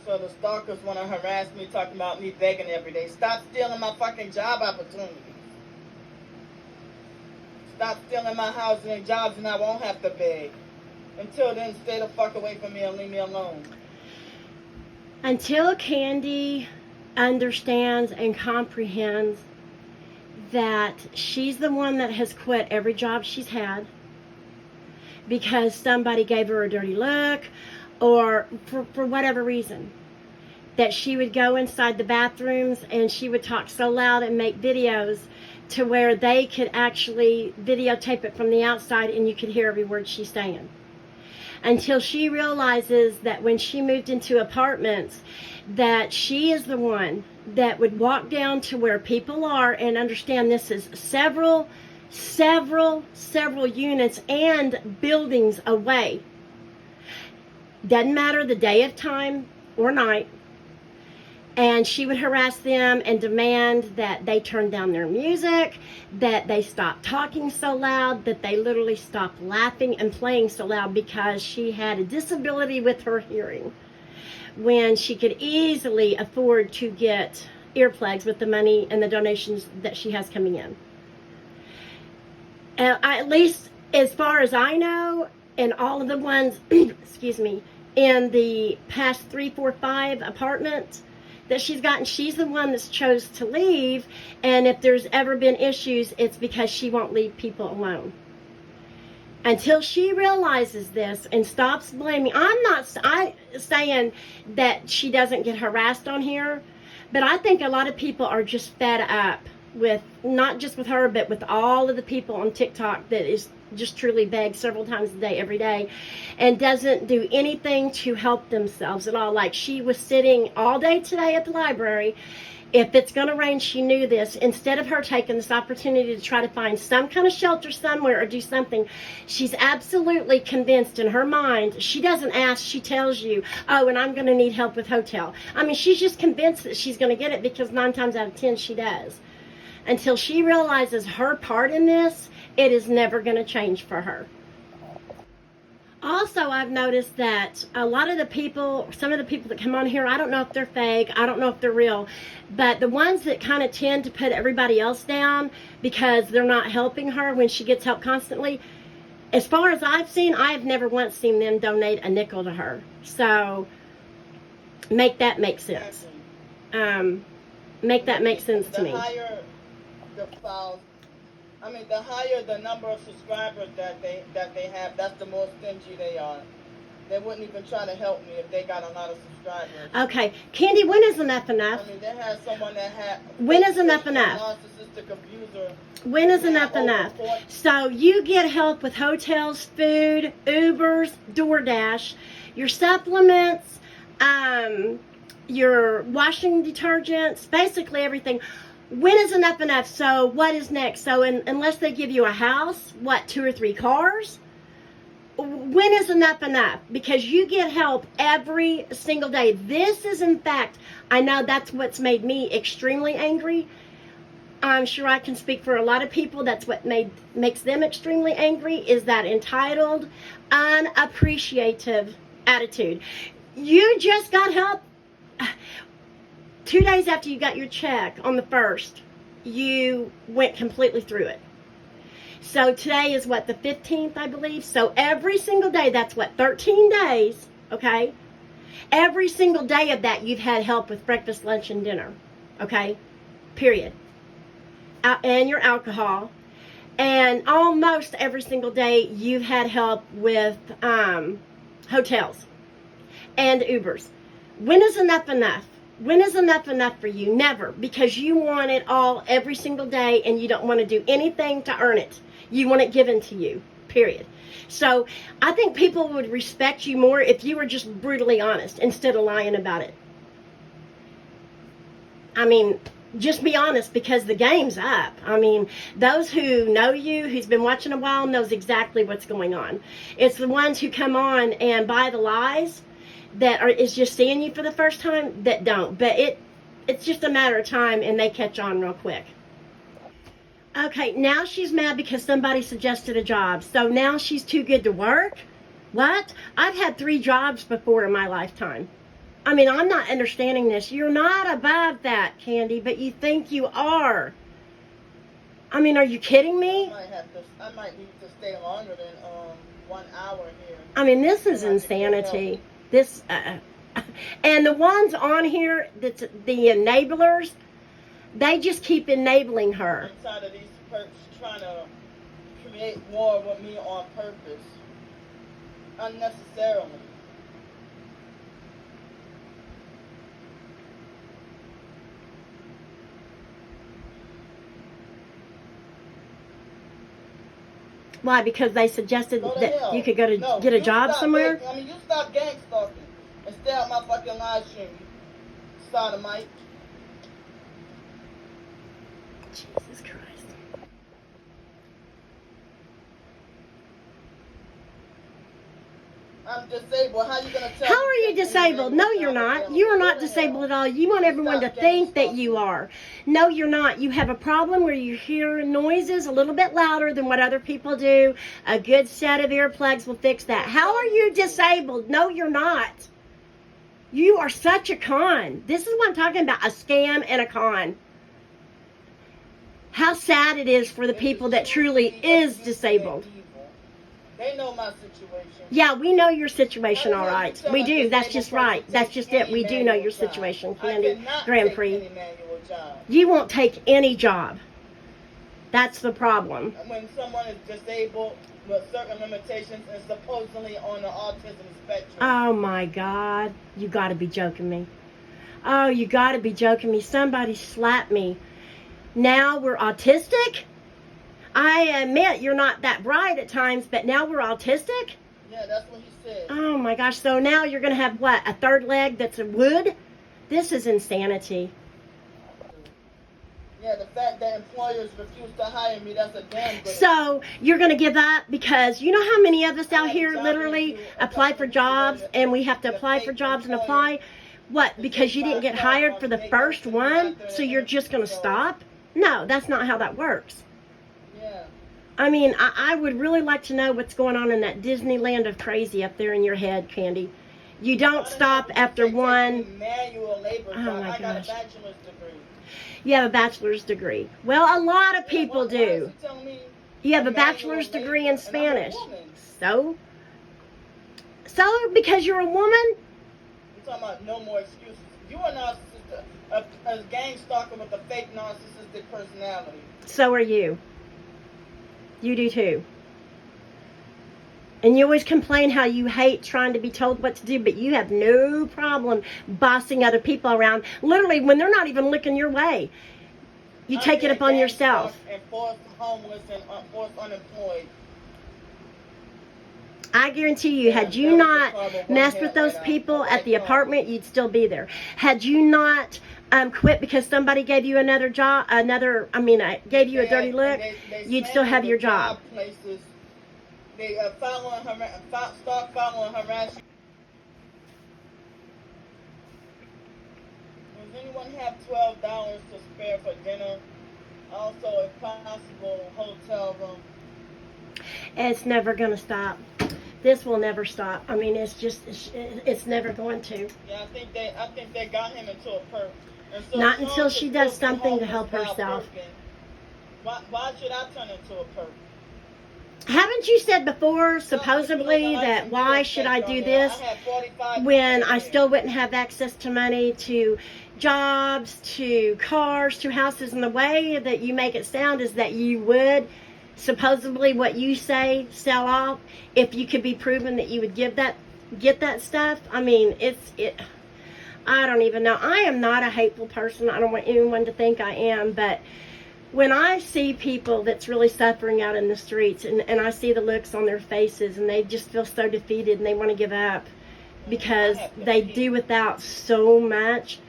So the stalkers want to harass me, talking about me begging every day. Stop stealing my fucking job opportunities. Stop stealing my housing and jobs, and I won't have to beg. Until then, stay the fuck away from me and leave me alone. Until Candy understands and comprehends that she's the one that has quit every job she's had because somebody gave her a dirty look or for whatever reason, that she would go inside the bathrooms and she would talk so loud and make videos to where they could actually videotape it from the outside and you could hear every word she's saying. Until she realizes that when she moved into apartments, that she is the one that would walk down to where people are and understand this is several units and buildings away. Doesn't matter the day of time or night. And she would harass them and demand that they turn down their music, that they stop talking so loud, that they literally stop laughing and playing so loud because she had a disability with her hearing, when she could easily afford to get earplugs with the money and the donations that she has coming in. At least as far as I know, and all of the ones, excuse me, in the past 3, 4, 5 apartments that she's gotten, she's the one that's chose to leave. And if there's ever been issues, it's because she won't leave people alone. Until she realizes this and stops blaming. I'm not saying that she doesn't get harassed on here, but I think a lot of people are just fed up with, not just with her, but with all of the people on TikTok that is just truly begs several times a day, every day, and doesn't do anything to help themselves at all. Like, she was sitting all day today at the library. If it's going to rain, she knew this. Instead of her taking this opportunity to try to find some kind of shelter somewhere or do something, she's absolutely convinced in her mind. She doesn't ask, she tells you, oh, and I'm going to need help with hotel. I mean, she's just convinced that she's going to get it because 9 times out of 10 she does. Until she realizes her part in this, it is never going to change for her. Also, I've noticed that a lot of the people, some of the people that come on here, I don't know if they're fake, I don't know if they're real, but the ones that kind of tend to put everybody else down because they're not helping her when she gets help constantly, as far as I've seen, I've never once seen them donate a nickel to her. So, make that make sense. Make that make sense to me. The higher the files, the higher the number of subscribers that they have, that's the more stingy they are. They wouldn't even try to help me if they got a lot of subscribers. Okay, Candy, when is enough enough? They had someone that had... When is enough enough? Narcissistic abuser. When is enough enough? So you get help with hotels, food, Ubers, DoorDash, your supplements, your washing detergents, basically everything. When is enough enough? So what is next? So unless they give you a house, 2 or 3 cars? When is enough enough? Because you get help every single day. This is, in fact, I know that's what's made me extremely angry. I'm sure I can speak for a lot of people. That's what makes them extremely angry, is that entitled, unappreciative attitude. You just got help 2 days after you got your check on the 1st, you went completely through it. So today is the 15th, I believe. So every single day, that's 13 days, okay? Every single day of that, you've had help with breakfast, lunch, and dinner, okay? Period. And your alcohol. And almost every single day, you've had help with hotels and Ubers. When is enough enough? When is enough enough for you? Never. Because you want it all every single day and you don't want to do anything to earn it. You want it given to you. Period. So I think people would respect you more if you were just brutally honest instead of lying about it. Just be honest, because the game's up. Those who know you, who's been watching a while, knows exactly what's going on. It's the ones who come on and buy the lies that is just seeing you for the first time that don't. But it's just a matter of time and they catch on real quick. Okay, now she's mad because somebody suggested a job. So now she's too good to work? What? I've had 3 jobs before in my lifetime. I mean, I'm not understanding this. You're not above that, Candy, but you think you are. I mean, are you kidding me? I might need to stay longer than 1 hour here. I mean, this is insanity. This, and the ones on here, that's the enablers, they just keep enabling her. I'm tired of these perps trying to create war with me on purpose, unnecessarily. Why? Because they suggested that you could go to get a job somewhere? You stop gang stalking and stay out my fucking live stream, you sodomite. Jesus Christ. I'm disabled. How you gonna tell How are you disabled? No, you're not. You are not disabled at all. You want everyone to think that you are. No, you're not. You have a problem where you hear noises a little bit louder than what other people do. A good set of earplugs will fix that. How are you disabled? No, you're not. You are such a con. This is what I'm talking about, a scam and a con. How sad it is for the people that truly is disabled. They know my situation. Yeah, we know your situation, all right. We do. That's just right. That's just it. We do know your situation, Candy. Grandpre. You won't take any job. That's the problem. When someone is disabled with certain limitations and supposedly on the autism spectrum. Oh, my God. You got to be joking me. Oh, you got to be joking me. Somebody slapped me. Now we're autistic? I admit you're not that bright at times, but now we're autistic? Yeah, that's what he said. Oh my gosh, so now you're going to have what, a third leg that's a wood? This is insanity. Yeah, the fact that employers refuse to hire me, that's a damn good. So you're going to give up because you know how many of us out here literally apply for jobs and we have to apply for jobs and apply? What, because you didn't get hired for the first one, so you're just going to stop? No, that's not how that works. Yeah. I mean, I would really like to know what's going on in that Disneyland of crazy up there in your head, Candy. You don't stop after one. Manual labor. Oh my I got a gosh. bachelor's degree. You have a bachelor's degree. Well, a lot of people do. You have a bachelor's degree in Spanish. So because you're a woman? You're talking about no more excuses. You are narcissistic, a gang stalker with a fake narcissistic personality. So are you. You do too. And you always complain how you hate trying to be told what to do, but you have no problem bossing other people around. Literally, when they're not even looking your way. You take it upon yourself. And forced homeless and forced unemployed. I guarantee you, had you not messed with those people at the apartment, you'd still be there. Had you not quit because somebody gave you another job, gave you a dirty look, you'd still have your job. They start following harassing. Does anyone have $12 to spare for dinner? Also, if possible, hotel room. It's never going to stop. This will never stop. I mean, it's never going to. Yeah, I think they got him into a perk. So not until she does something to help herself. Why should I turn into a perk? Haven't you said before, supposedly, that why should I do this when I still wouldn't have access to money, to jobs, to cars, to houses? And the way that you make it sound is that you would, supposedly what you say, sell off if you could be proven that you would get that stuff. I mean, I don't even know. I am not a hateful person. I don't want anyone to think I am, but when I see people that's really suffering out in the streets and I see the looks on their faces and they just feel so defeated and they want to give up because they do without so much,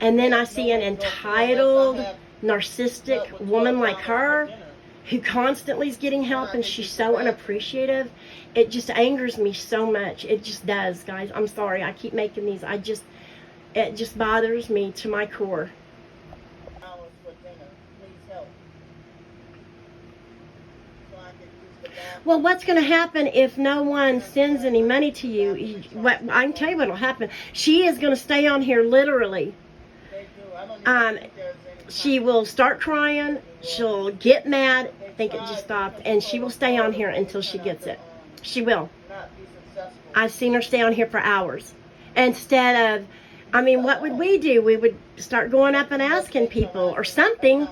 and then I see an entitled, narcissistic woman like her who constantly is getting help and she's so unappreciative, it just angers me so much. It just does, guys. I'm sorry. I keep making these. It just bothers me to my core. Well, what's going to happen if no one sends any money to you? What I can tell you what will happen. She is going to stay on here literally. They do. I don't even think there's any She will start crying. She'll get mad, think it just stopped, and she will stay on here until she gets it. She will. not be successful. I've seen her stay on here for hours. Instead of, I mean, what would we do? We would start going up and asking people or something.